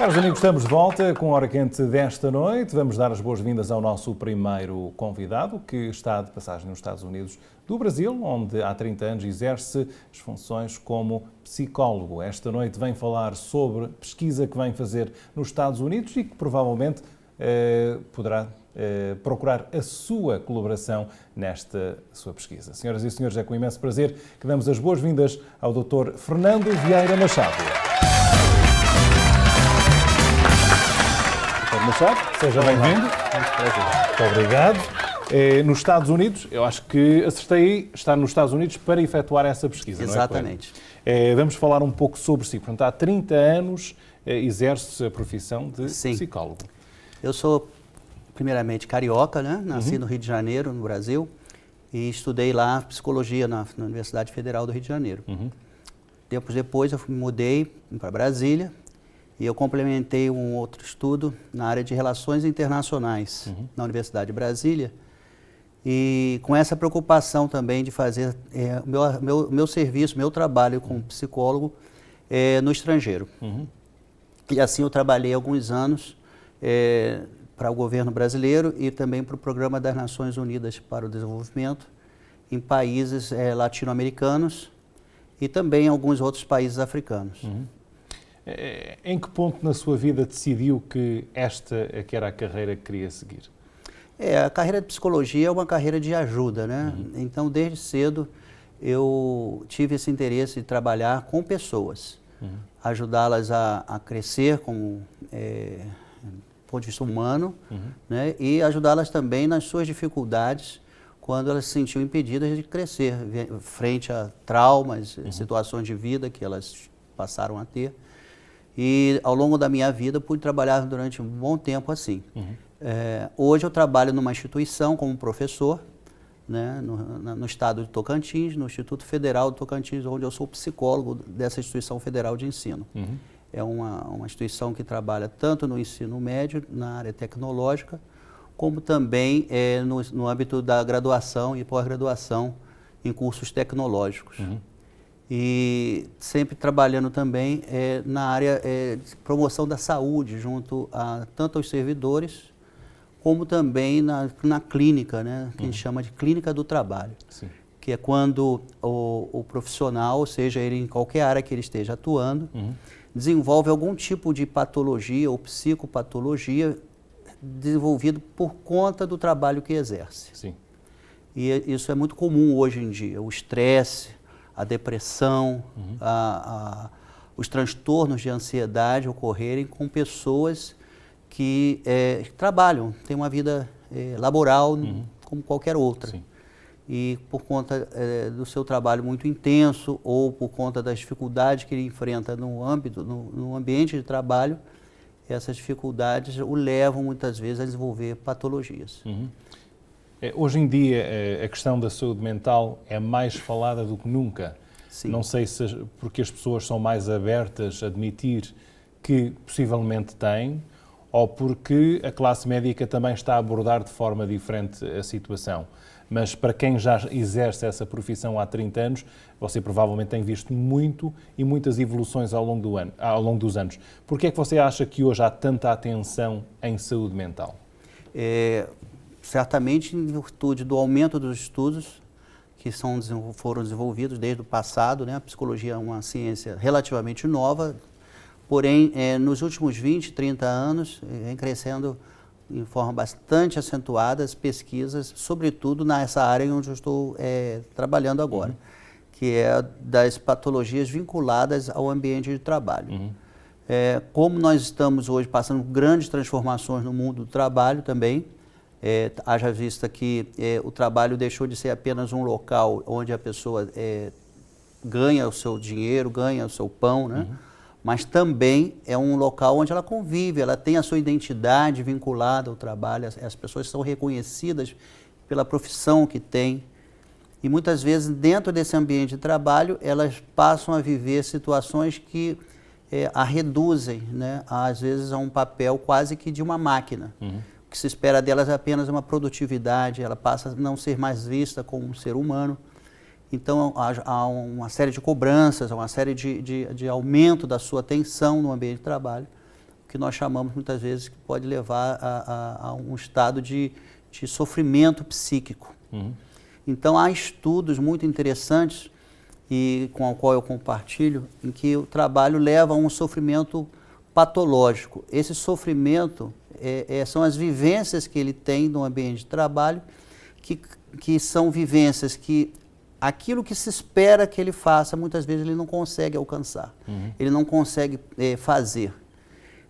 Caros amigos, estamos de volta com a Hora Quente desta noite. Vamos dar as boas-vindas ao nosso primeiro convidado, que está de passagem nos Estados Unidos do Brasil, onde há 30 anos exerce as funções como psicólogo. Esta noite vem falar sobre pesquisa que vem fazer nos Estados Unidos e que provavelmente poderá procurar a sua colaboração nesta sua pesquisa. Senhoras e senhores, é com imenso prazer que damos as boas-vindas ao Dr. Fernando Vieira Machado. Dr. Machado, seja bem-vindo. Muito obrigado. Nos Estados Unidos, eu acho que acertei, está nos Estados Unidos para efetuar essa pesquisa. Exatamente. Não é? Vamos falar um pouco sobre si. Portanto, há 30 anos exerce a profissão de psicólogo. Eu sou, primeiramente, carioca, né? Nasci no Rio de Janeiro, no Brasil, e estudei lá psicologia na Universidade Federal do Rio de Janeiro. Tempos depois, eu me mudei para Brasília e eu complementei um outro estudo na área de relações internacionais na Universidade de Brasília, e com essa preocupação também de fazer meu serviço, meu trabalho como psicólogo no estrangeiro. E assim eu trabalhei alguns anos para o governo brasileiro e também para o Programa das Nações Unidas para o Desenvolvimento em países latino-americanos e também em alguns outros países africanos. Em que ponto na sua vida decidiu que esta que era a carreira que queria seguir? A carreira de psicologia é uma carreira de ajuda, né? Então, desde cedo, eu tive esse interesse de trabalhar com pessoas, ajudá-las a crescer como ponto de vista humano, né? E ajudá-las também nas suas dificuldades quando elas se sentiam impedidas de crescer frente a traumas, situações de vida que elas passaram a ter. E ao longo da minha vida pude trabalhar durante um bom tempo assim. Hoje eu trabalho numa instituição como professor, né, no estado de Tocantins, no Instituto Federal de Tocantins, onde eu sou psicólogo dessa instituição federal de ensino. É uma instituição que trabalha tanto no ensino médio, na área tecnológica, como também no âmbito da graduação e pós-graduação em cursos tecnológicos. E sempre trabalhando também na área de promoção da saúde, junto a tanto aos servidores, como também na clínica, né, que a gente chama de clínica do trabalho. Que é quando o profissional, seja ele em qualquer área que ele esteja atuando, desenvolve algum tipo de patologia ou psicopatologia desenvolvido por conta do trabalho que exerce. E isso é muito comum hoje em dia, o estresse, a depressão, os transtornos de ansiedade ocorrerem com pessoas que trabalham, têm uma vida laboral como qualquer outra. E por conta do seu trabalho muito intenso ou por conta das dificuldades que ele enfrenta no ambiente de trabalho, essas dificuldades o levam muitas vezes a desenvolver patologias. Hoje em dia a questão da saúde mental é mais falada do que nunca. Não sei se porque as pessoas são mais abertas a admitir que possivelmente têm, ou porque a classe médica também está a abordar de forma diferente a situação. Mas para quem já exerce essa profissão há 30 anos, você provavelmente tem visto muitas evoluções ao longo dos anos. Por que é que você acha que hoje há tanta atenção em saúde mental? Certamente em virtude do aumento dos estudos que foram desenvolvidos desde o passado, né? A psicologia é uma ciência relativamente nova, porém, nos últimos 20, 30 anos, vem crescendo em forma bastante acentuada as pesquisas, sobretudo nessa área onde eu estou trabalhando agora, que é das patologias vinculadas ao ambiente de trabalho. Como nós estamos hoje passando por grandes transformações no mundo do trabalho também, haja vista que o trabalho deixou de ser apenas um local onde a pessoa ganha o seu dinheiro, ganha o seu pão, né? Mas também é um local onde ela convive, ela tem a sua identidade vinculada ao trabalho, as pessoas são reconhecidas pela profissão que têm. E muitas vezes, dentro desse ambiente de trabalho, elas passam a viver situações que a reduzem, né? Às vezes, a um papel quase que de uma máquina. O que se espera delas é apenas uma produtividade, ela passa a não ser mais vista como um ser humano. Então, há uma série de cobranças, uma série de aumento da sua atenção no ambiente de trabalho, que nós chamamos muitas vezes que pode levar a um estado de sofrimento psíquico. Então há estudos muito interessantes e com o qual eu compartilho, em que o trabalho leva a um sofrimento patológico. Esse sofrimento são as vivências que ele tem no ambiente de trabalho, que são vivências que aquilo que se espera que ele faça, muitas vezes ele não consegue alcançar, ele não consegue fazer.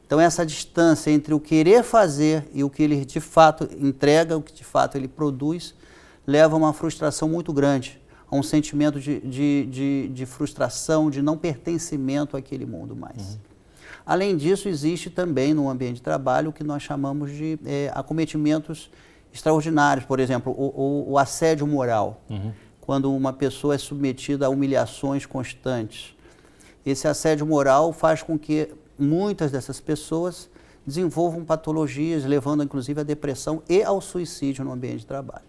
Então essa distância entre o querer fazer e o que ele de fato entrega, o que de fato ele produz, leva a uma frustração muito grande, a um sentimento de frustração, de não pertencimento àquele mundo mais. Além disso, existe também no ambiente de trabalho o que nós chamamos de acometimentos extraordinários, por exemplo, o assédio moral, quando uma pessoa é submetida a humilhações constantes. Esse assédio moral faz com que muitas dessas pessoas desenvolvam patologias, levando inclusive à depressão e ao suicídio no ambiente de trabalho.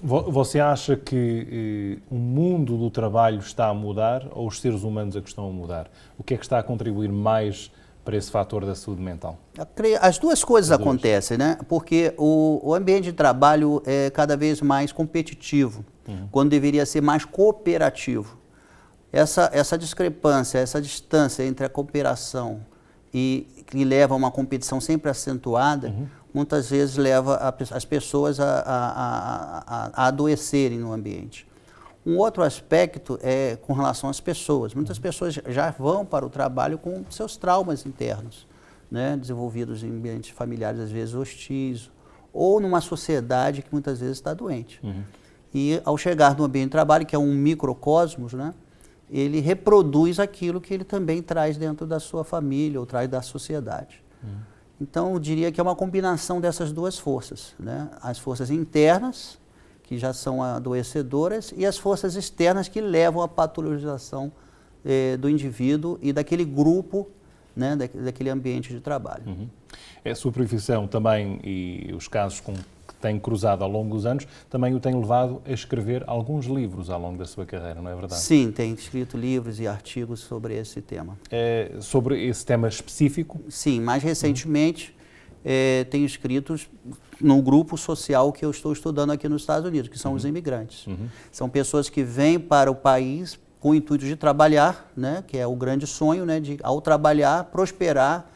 Você acha que o mundo do trabalho está a mudar ou os seres humanos é que estão a mudar? O que é que está a contribuir mais para esse fator da saúde mental? As duas coisas acontecem, né? Porque o ambiente de trabalho é cada vez mais competitivo, quando deveria ser mais cooperativo. Essa discrepância, essa distância entre a cooperação e que leva a uma competição sempre acentuada, muitas vezes leva as pessoas a adoecerem no ambiente. Um outro aspecto é com relação às pessoas. Muitas pessoas já vão para o trabalho com seus traumas internos, né, desenvolvidos em ambientes familiares, às vezes hostis, ou numa sociedade que muitas vezes está doente. E ao chegar no ambiente de trabalho, que é um microcosmos, né, ele reproduz aquilo que ele também traz dentro da sua família ou traz da sociedade. Então, eu diria que é uma combinação dessas duas forças, né? As forças internas, que já são adoecedoras, e as forças externas que levam à patologização do indivíduo e daquele grupo, né, daquele ambiente de trabalho. A sua profissão também e os casos que tem cruzado ao longo dos anos também o tem levado a escrever alguns livros ao longo da sua carreira, não é verdade? Sim, tenho escrito livros e artigos sobre esse tema. Sobre esse tema específico? Sim, mais recentemente tenho escrito no grupo social que eu estou estudando aqui nos Estados Unidos, que são os imigrantes. São pessoas que vêm para o país com o intuito de trabalhar, né, que é o grande sonho, né, de ao trabalhar, prosperar,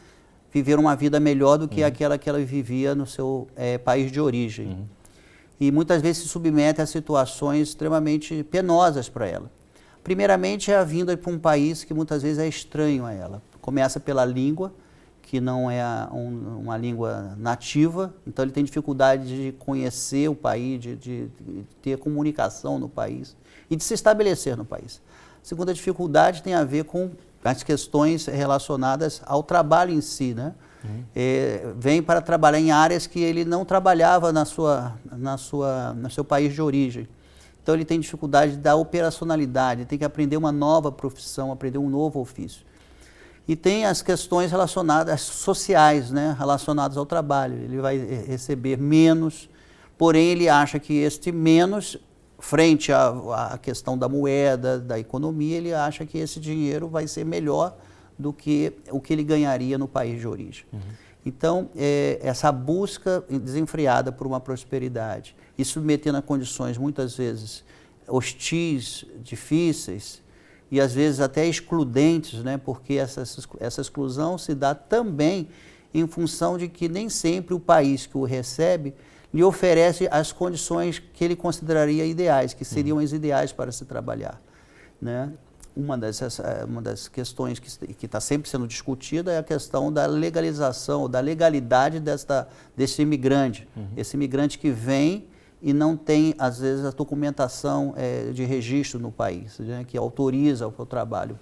viver uma vida melhor do que aquela que ela vivia no seu país de origem. E muitas vezes se submete a situações extremamente penosas para ela. Primeiramente é a vinda para um país que muitas vezes é estranho a ela. Começa pela língua, que não é uma língua nativa, então ele tem dificuldade de conhecer o país, de ter comunicação no país e de se estabelecer no país. A segunda dificuldade tem a ver com as questões relacionadas ao trabalho em si, né? Vem para trabalhar em áreas que ele não trabalhava no seu país de origem. Então ele tem dificuldade da operacionalidade, tem que aprender uma nova profissão, aprender um novo ofício. E tem as questões relacionadas, sociais, né? Relacionadas ao trabalho. Ele vai receber menos, porém ele acha que este menos, frente à questão da moeda, da economia, ele acha que esse dinheiro vai ser melhor do que o que ele ganharia no país de origem. Então, essa busca desenfreada por uma prosperidade e submetendo a condições muitas vezes hostis, difíceis e às vezes até excludentes, né? Porque essa exclusão se dá também em função de que nem sempre o país que o recebe lhe oferece as condições que ele consideraria ideais, que seriam as ideais para se trabalhar, né? Uma das questões que está sempre sendo discutida é a questão da legalização, da legalidade desse imigrante. Esse imigrante que vem e não tem, às vezes, a documentação de registro no país, né, que autoriza o trabalho.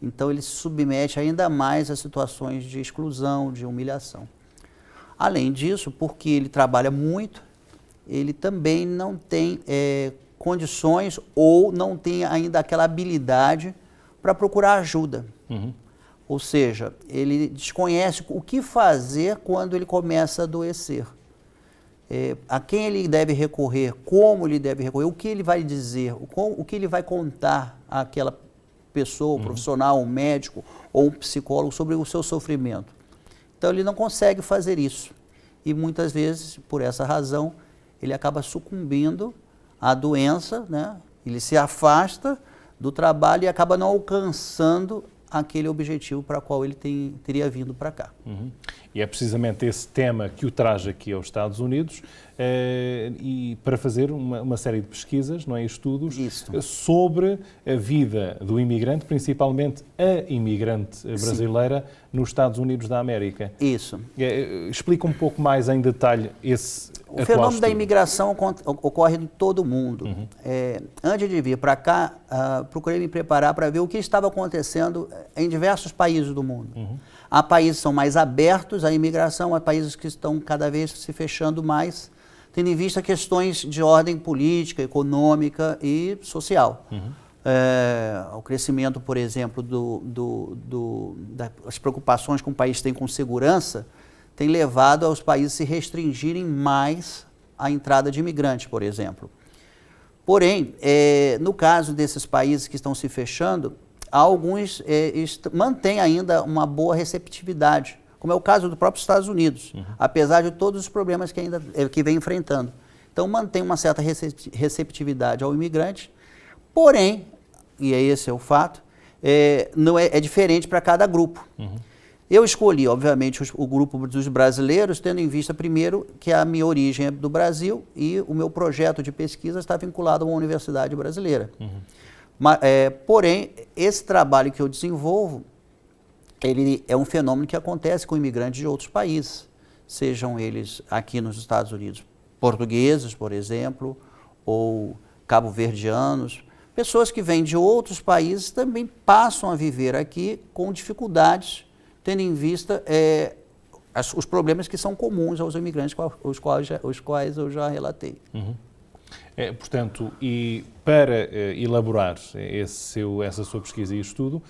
Então, ele se submete ainda mais a situações de exclusão, de humilhação. Além disso, porque ele trabalha muito, ele também não tem condições ou não tem ainda aquela habilidade para procurar ajuda. Ou seja, ele desconhece o que fazer quando ele começa a adoecer. A quem ele deve recorrer, como ele deve recorrer, o que ele vai dizer, o que ele vai contar àquela pessoa, um profissional, um médico ou um psicólogo sobre o seu sofrimento. Então ele não consegue fazer isso. E muitas vezes, por essa razão, ele acaba sucumbindo à doença, né? Ele se afasta do trabalho e acaba não alcançando aquele objetivo para o qual ele teria vindo para cá. E é precisamente esse tema que o traz aqui aos Estados Unidos e para fazer uma série de pesquisas, não é, estudos sobre a vida do imigrante, principalmente a imigrante brasileira nos Estados Unidos da América. Isso. Explica um pouco mais em detalhe esse O fenômeno da imigração ocorre em todo o mundo. Antes de vir para cá, procurei me preparar para ver o que estava acontecendo em diversos países do mundo. Há países que são mais abertos à imigração, há países que estão cada vez se fechando mais, tendo em vista questões de ordem política, econômica e social. O crescimento, por exemplo, das preocupações que um país tem com segurança, tem levado aos países a se restringirem mais a entrada de imigrantes, por exemplo. Porém, no caso desses países que estão se fechando, alguns mantêm ainda uma boa receptividade, como é o caso do próprio Estados Unidos, apesar de todos os problemas que vem enfrentando. Então, mantém uma certa receptividade ao imigrante, porém, e esse é o fato, não é diferente para cada grupo. Eu escolhi, obviamente, o grupo dos brasileiros, tendo em vista, primeiro, que a minha origem é do Brasil e o meu projeto de pesquisa está vinculado a uma universidade brasileira. Porém, esse trabalho que eu desenvolvo, ele é um fenômeno que acontece com imigrantes de outros países, sejam eles aqui nos Estados Unidos, portugueses, por exemplo, ou cabo-verdianos. Pessoas que vêm de outros países também passam a viver aqui com dificuldades, tendo em vista os problemas que são comuns aos imigrantes, os quais eu já relatei. Portanto, e para elaborar essa sua pesquisa e estudo,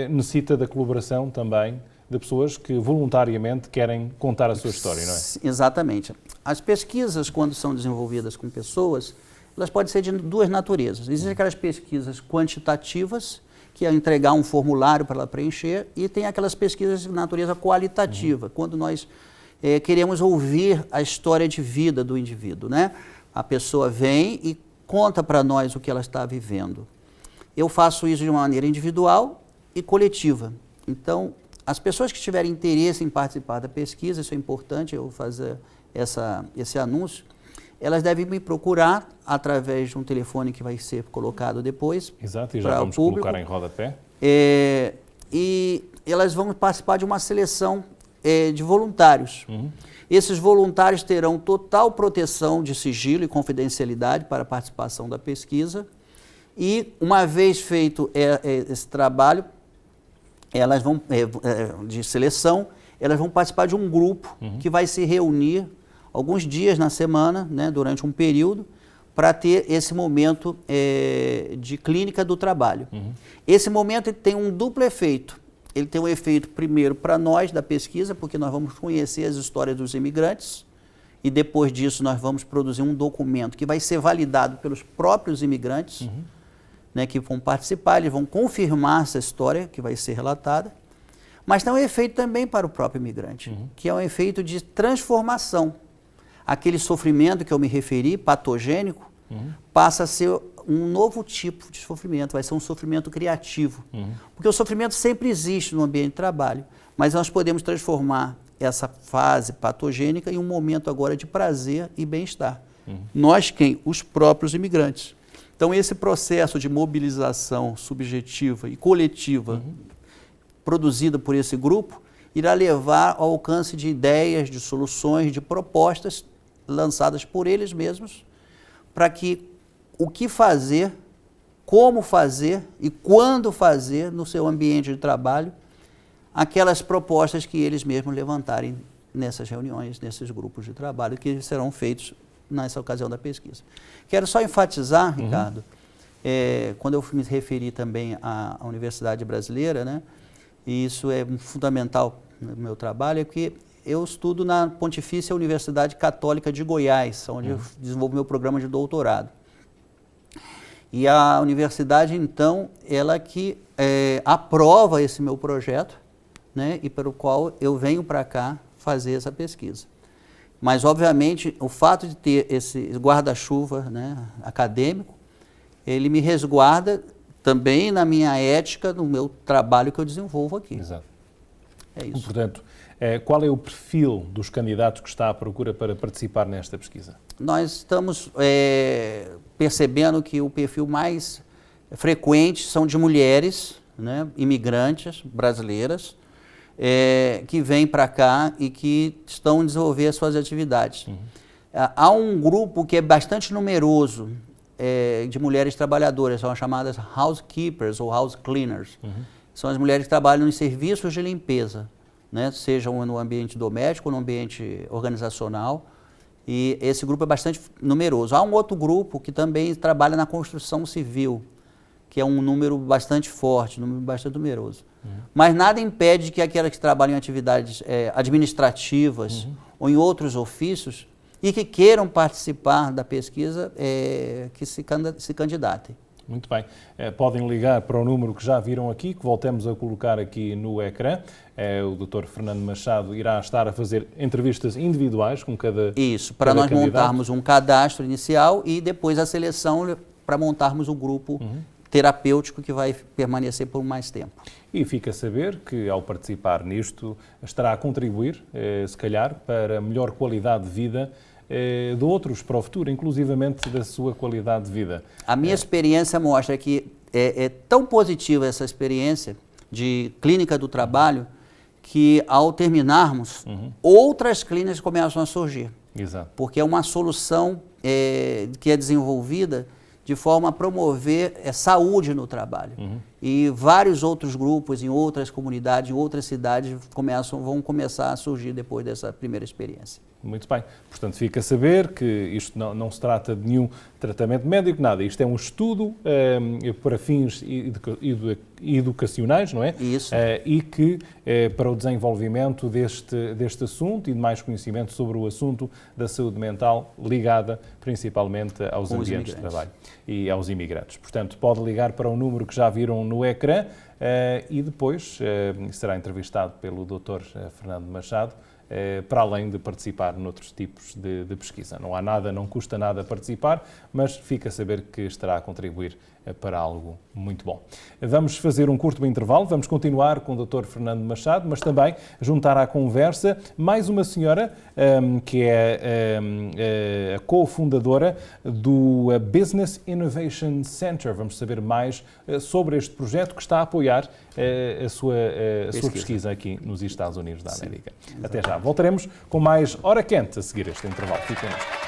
necessita da colaboração também de pessoas que voluntariamente querem contar a sua história, não é? Exatamente. As pesquisas, quando são desenvolvidas com pessoas, elas podem ser de duas naturezas. Existem aquelas pesquisas quantitativas, que é entregar um formulário para ela preencher, e tem aquelas pesquisas de natureza qualitativa, quando nós queremos ouvir a história de vida do indivíduo, né? A pessoa vem e conta para nós o que ela está vivendo. Eu faço isso de uma maneira individual e coletiva. Então, as pessoas que tiverem interesse em participar da pesquisa, isso é importante eu fazer esse anúncio, elas devem me procurar através de um telefone que vai ser colocado depois. Exato, e já vamos colocar em rodapé. E elas vão participar de uma seleção de voluntários. Esses voluntários terão total proteção de sigilo e confidencialidade para a participação da pesquisa. E, uma vez feito esse trabalho, elas vão, de seleção, elas vão participar de um grupo que vai se reunir alguns dias na semana, né, durante um período, para ter esse momento de clínica do trabalho. Esse momento tem um duplo efeito. Ele tem um efeito, primeiro, para nós da pesquisa, porque nós vamos conhecer as histórias dos imigrantes, e depois disso nós vamos produzir um documento que vai ser validado pelos próprios imigrantes, né, que vão participar, eles vão confirmar essa história que vai ser relatada. Mas tem um efeito também para o próprio imigrante, que é um efeito de transformação. Aquele sofrimento que eu me referi, patogênico, passa a ser um novo tipo de sofrimento, vai ser um sofrimento criativo. Porque o sofrimento sempre existe no ambiente de trabalho, mas nós podemos transformar essa fase patogênica em um momento agora de prazer e bem-estar. Nós quem? Os próprios imigrantes. Então esse processo de mobilização subjetiva e coletiva produzida por esse grupo irá levar ao alcance de ideias, de soluções, de propostas lançadas por eles mesmos, para que o que fazer, como fazer e quando fazer no seu ambiente de trabalho, aquelas propostas que eles mesmos levantarem nessas reuniões, nesses grupos de trabalho, que serão feitos nessa ocasião da pesquisa. Quero só enfatizar, Ricardo, quando eu me referi também à Universidade Brasileira, né, e isso é fundamental no meu trabalho, é que eu estudo na Pontifícia Universidade Católica de Goiás, onde eu desenvolvo meu programa de doutorado. E a universidade, então, ela que aprova esse meu projeto, né, e pelo qual eu venho para cá fazer essa pesquisa. Mas, obviamente, o fato de ter esse guarda-chuva, né, acadêmico, ele me resguarda também na minha ética, no meu trabalho que eu desenvolvo aqui. Exato. É isso. Portanto, qual é o perfil dos candidatos que está à procura para participar nesta pesquisa? Nós estamos percebendo que o perfil mais frequente são de mulheres, né, imigrantes brasileiras, que vêm para cá e que estão a desenvolver as suas atividades. Uhum. Há um grupo que é bastante numeroso de mulheres trabalhadoras, são as chamadas housekeepers ou house cleaners. Uhum. São as mulheres que trabalham em serviços de limpeza, né, sejam no ambiente doméstico ou no ambiente organizacional. E esse grupo é bastante numeroso. Há um outro grupo que também trabalha na construção civil, que é um número bastante forte, um número bastante numeroso. Uhum. Mas nada impede que aquelas que trabalham em atividades administrativas ou em outros ofícios e que queiram participar da pesquisa, que se candidatem. Muito bem. Podem ligar para o número que já viram aqui, que voltemos a colocar aqui no ecrã. O Dr. Fernando Machado irá estar a fazer entrevistas individuais com cada Isso, para nós candidato. Montarmos um cadastro inicial e depois a seleção para montarmos o grupo terapêutico que vai permanecer por mais tempo. E fica a saber que, ao participar nisto, estará a contribuir, se calhar, para melhor qualidade de vida de outros para o futuro, inclusivamente da sua qualidade de vida. A minha experiência mostra que é tão positiva essa experiência de clínica do trabalho que, ao terminarmos, outras clínicas começam a surgir. Exato. Porque é uma solução que é desenvolvida de forma a promover saúde no trabalho. E vários outros grupos em outras comunidades, em outras cidades vão começar a surgir depois dessa primeira experiência. Muito bem. Portanto, fica a saber que isto não se trata de nenhum tratamento médico, nada. Isto é um estudo para fins educacionais, não é? Isso. E que, para o desenvolvimento deste assunto e de mais conhecimento sobre o assunto da saúde mental ligada principalmente aos ambientes de trabalho e aos imigrantes. Portanto, pode ligar para o número que já viram no ecrã e depois será entrevistado pelo Dr. Fernando Machado, para além de participar noutros tipos de pesquisa. Não há nada, não custa nada participar, mas fica a saber que estará a contribuir para algo muito bom. Vamos fazer um curto intervalo, vamos continuar com o Dr. Fernando Machado, mas também juntar à conversa mais uma senhora que é a cofundadora do Business Innovation Center. Vamos saber mais sobre este projeto que está a apoiar a sua pesquisa aqui nos Estados Unidos da América. Sim. Até já. Voltaremos com mais Hora Quente a seguir este intervalo. Fiquem connosco.